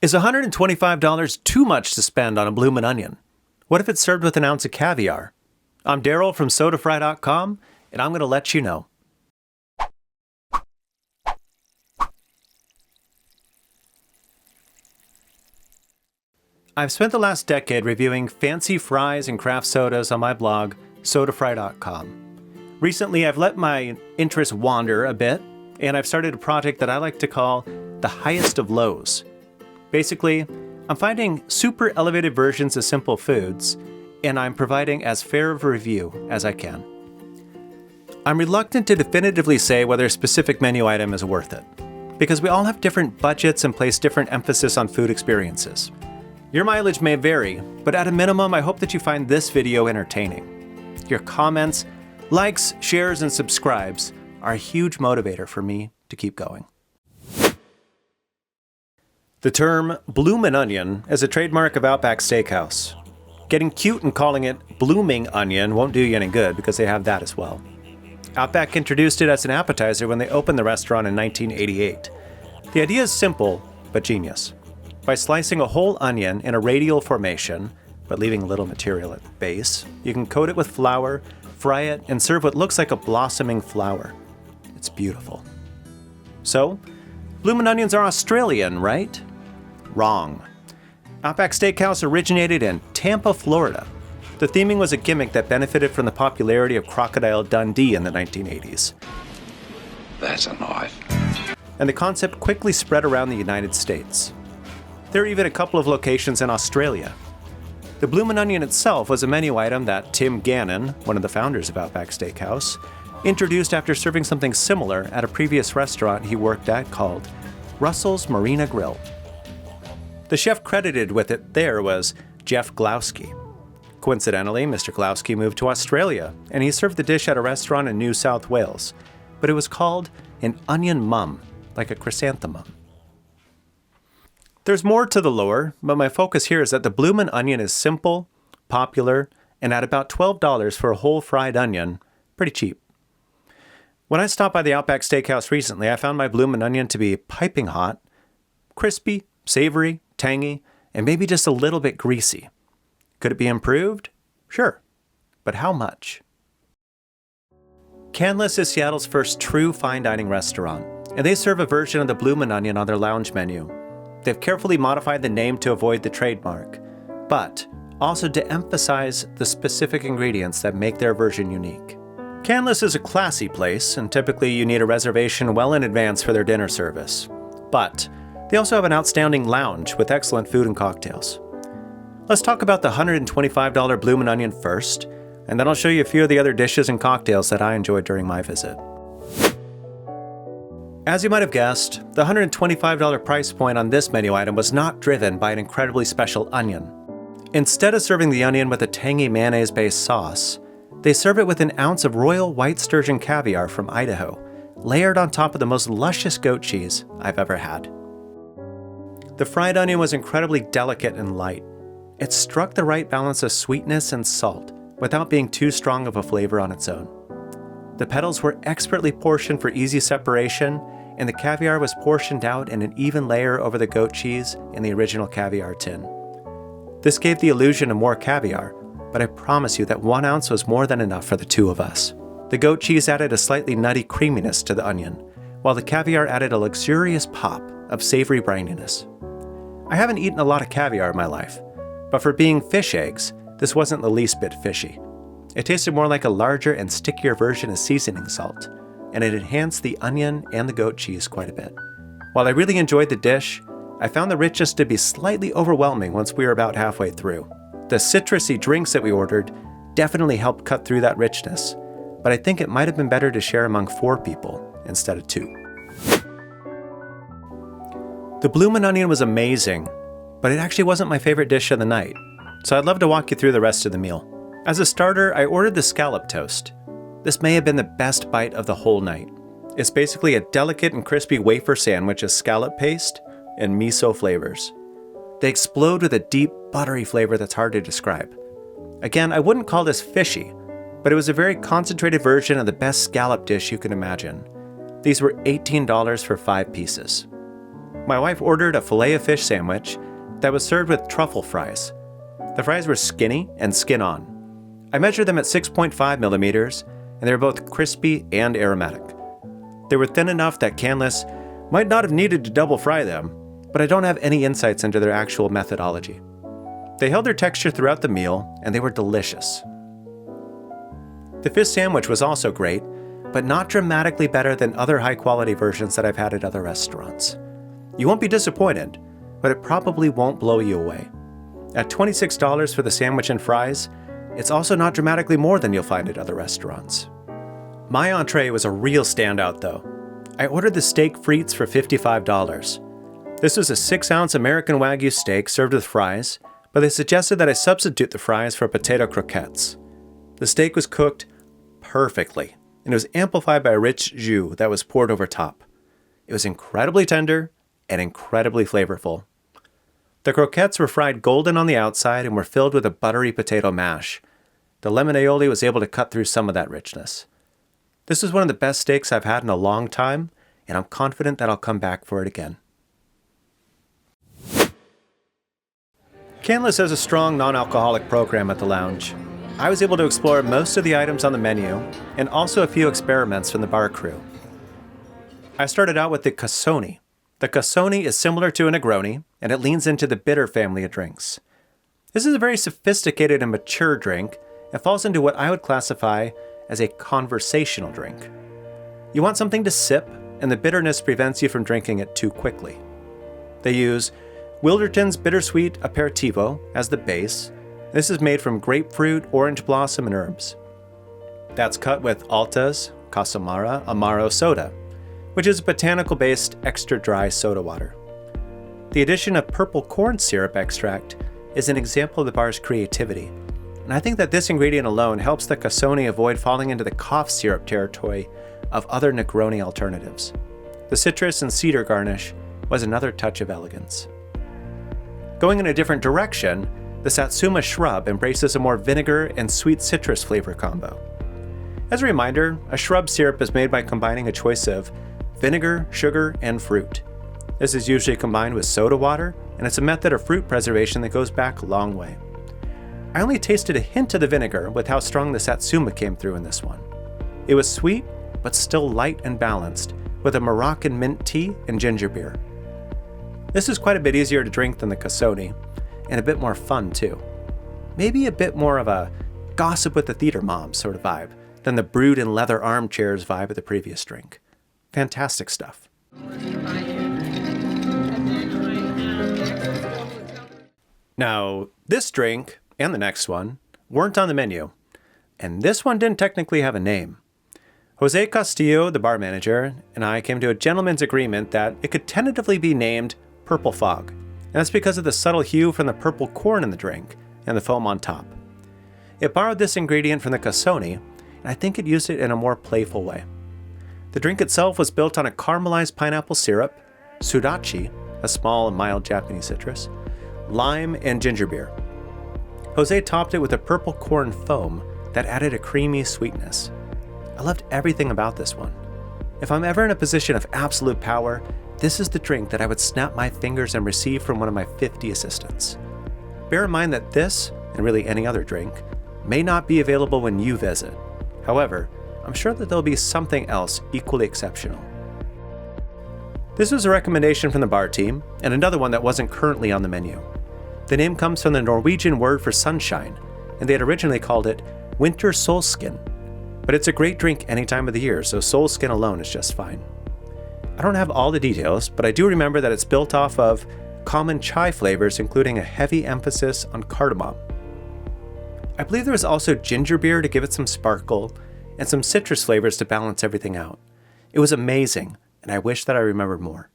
Is $125 too much to spend on a Bloomin' Onion? What if it's served with an ounce of caviar? I'm Daryl from SodaFry.com, and I'm going to let you know. I've spent the last decade reviewing fancy fries and craft sodas on my blog, SodaFry.com. Recently, I've let my interest wander a bit, and I've started a project that I like to call the highest of lows. Basically, I'm finding super elevated versions of simple foods, and I'm providing as fair of a review as I can. I'm reluctant to definitively say whether a specific menu item is worth it, because we all have different budgets and place different emphasis on food experiences. Your mileage may vary, but at a minimum, I hope that you find this video entertaining. Your comments, likes, shares, and subscribes are a huge motivator for me to keep going. The term Bloomin' Onion is a trademark of Outback Steakhouse. Getting cute and calling it Bloomin Onion won't do you any good because they have that as well. Outback introduced it as an appetizer when they opened the restaurant in 1988. The idea is simple, but genius. By slicing a whole onion in a radial formation, but leaving little material at the base, you can coat it with flour, fry it, and serve what looks like a blossoming flower. It's beautiful. So, Bloomin' Onions are Australian, right? Wrong. Outback Steakhouse originated in Tampa, Florida. The theming was a gimmick that benefited from the popularity of Crocodile Dundee in the 1980s. That's a knife. And the concept quickly spread around the United States. There are even a couple of locations in Australia. The Bloomin' Onion itself was a menu item that Tim Gannon, one of the founders of Outback Steakhouse, introduced after serving something similar at a previous restaurant he worked at called Russell's Marina Grill. The chef credited with it there was Jeff Glowski. Coincidentally, Mr. Glowski moved to Australia, and he served the dish at a restaurant in New South Wales, but it was called an onion mum, like a chrysanthemum. There's more to the lore, but my focus here is that the Bloomin' Onion is simple, popular, and at about $12 for a whole fried onion, pretty cheap. When I stopped by the Outback Steakhouse recently, I found my Bloomin' Onion to be piping hot, crispy, savory, tangy, and maybe just a little bit greasy. Could it be improved? Sure. But how much? Canlis is Seattle's first true fine dining restaurant, and they serve a version of the Bloomin' Onion on their lounge menu. They've carefully modified the name to avoid the trademark, but also to emphasize the specific ingredients that make their version unique. Canlis is a classy place, and typically you need a reservation well in advance for their dinner service. But they also have an outstanding lounge with excellent food and cocktails. Let's talk about the $125 Bloomin' Onion first, and then I'll show you a few of the other dishes and cocktails that I enjoyed during my visit. As you might have guessed, the $125 price point on this menu item was not driven by an incredibly special onion. Instead of serving the onion with a tangy mayonnaise-based sauce, they serve it with an ounce of royal white sturgeon caviar from Idaho, layered on top of the most luscious goat cheese I've ever had. The fried onion was incredibly delicate and light. It struck the right balance of sweetness and salt without being too strong of a flavor on its own. The petals were expertly portioned for easy separation, and the caviar was portioned out in an even layer over the goat cheese in the original caviar tin. This gave the illusion of more caviar, but I promise you that 1 ounce was more than enough for the two of us. The goat cheese added a slightly nutty creaminess to the onion, while the caviar added a luxurious pop of savory brininess. I haven't eaten a lot of caviar in my life, but for being fish eggs, this wasn't the least bit fishy. It tasted more like a larger and stickier version of seasoning salt, and it enhanced the onion and the goat cheese quite a bit. While I really enjoyed the dish, I found the richness to be slightly overwhelming once we were about halfway through. The citrusy drinks that we ordered definitely helped cut through that richness, but I think it might have been better to share among 4 people instead of 2. The Bloomin' Onion was amazing, but it actually wasn't my favorite dish of the night, so I'd love to walk you through the rest of the meal. As a starter, I ordered the Scallop Toast. This may have been the best bite of the whole night. It's basically a delicate and crispy wafer sandwich of scallop paste and miso flavors. They explode with a deep, buttery flavor that's hard to describe. Again, I wouldn't call this fishy, but it was a very concentrated version of the best scallop dish you can imagine. These were $18 for 5 pieces. My wife ordered a filet-o-fish sandwich that was served with truffle fries. The fries were skinny and skin-on. I measured them at 6.5 millimeters, and they were both crispy and aromatic. They were thin enough that Canlis might not have needed to double fry them, but I don't have any insights into their actual methodology. They held their texture throughout the meal, and they were delicious. The fish sandwich was also great, but not dramatically better than other high-quality versions that I've had at other restaurants. You won't be disappointed, but it probably won't blow you away. At $26 for the sandwich and fries, it's also not dramatically more than you'll find at other restaurants. My entree was a real standout though. I ordered the Steak Frites for $55. This was a 6-ounce American Wagyu steak served with fries, but they suggested that I substitute the fries for potato croquettes. The steak was cooked perfectly, and it was amplified by a rich jus that was poured over top. It was incredibly tender and incredibly flavorful. The croquettes were fried golden on the outside and were filled with a buttery potato mash. The lemon aioli was able to cut through some of that richness. This is one of the best steaks I've had in a long time, and I'm confident that I'll come back for it again. Canlis has a strong non-alcoholic program at the lounge. I was able to explore most of the items on the menu, and also a few experiments from the bar crew. I started out with the Casoni. The Casoni is similar to a Negroni, and it leans into the bitter family of drinks. This is a very sophisticated and mature drink, and falls into what I would classify as a conversational drink. You want something to sip, and the bitterness prevents you from drinking it too quickly. They use Wilderton's Bittersweet Aperitivo as the base. This is made from grapefruit, orange blossom, and herbs. That's cut with Alta's Casamara Amaro soda, which is a botanical-based extra dry soda water. The addition of purple corn syrup extract is an example of the bar's creativity, and I think that this ingredient alone helps the Casoni avoid falling into the cough syrup territory of other Negroni alternatives. The citrus and cedar garnish was another touch of elegance. Going in a different direction, the Satsuma shrub embraces a more vinegar and sweet citrus flavor combo. As a reminder, a shrub syrup is made by combining a choice of vinegar, sugar, and fruit. This is usually combined with soda water, and it's a method of fruit preservation that goes back a long way. I only tasted a hint of the vinegar with how strong the Satsuma came through in this one. It was sweet, but still light and balanced, with a Moroccan mint tea and ginger beer. This is quite a bit easier to drink than the Casoni, and a bit more fun too. Maybe a bit more of a gossip with the theater mom sort of vibe than the brewed in leather armchairs vibe of the previous drink. Fantastic stuff. Now, this drink and the next one weren't on the menu, and this one didn't technically have a name. Jose Castillo, the bar manager, and I came to a gentleman's agreement that it could tentatively be named Purple Fog, and that's because of the subtle hue from the purple corn in the drink and the foam on top. It borrowed this ingredient from the Casoni, and I think it used it in a more playful way. The drink itself was built on a caramelized pineapple syrup, sudachi, a small and mild Japanese citrus, lime, and ginger beer. Jose topped it with a purple corn foam that added a creamy sweetness. I loved everything about this one. If I'm ever in a position of absolute power, this is the drink that I would snap my fingers and receive from one of my 50 assistants. Bear in mind that this, and really any other drink, may not be available when you visit. However, I'm sure that there'll be something else equally exceptional. This was a recommendation from the bar team, and another one that wasn't currently on the menu. The name comes from the Norwegian word for sunshine, and they had originally called it Winter Solskin. But it's a great drink any time of the year, so Solskin alone is just fine. I don't have all the details, but I do remember that it's built off of common chai flavors, including a heavy emphasis on cardamom. I believe there was also ginger beer to give it some sparkle, and some citrus flavors to balance everything out. It was amazing, and I wish that I remembered more.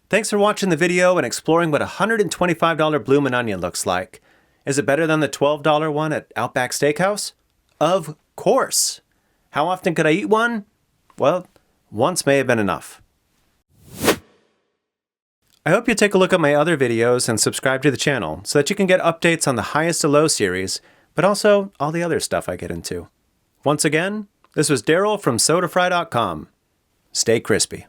Thanks for watching the video and exploring what a $125 Bloomin' Onion looks like. Is it better than the $12 one at Outback Steakhouse? Of course! How often could I eat one? Well, once may have been enough. I hope you take a look at my other videos and subscribe to the channel so that you can get updates on the Highest to Low series, but also all the other stuff I get into. Once again, this was Daryl from SodaFry.com. Stay crispy.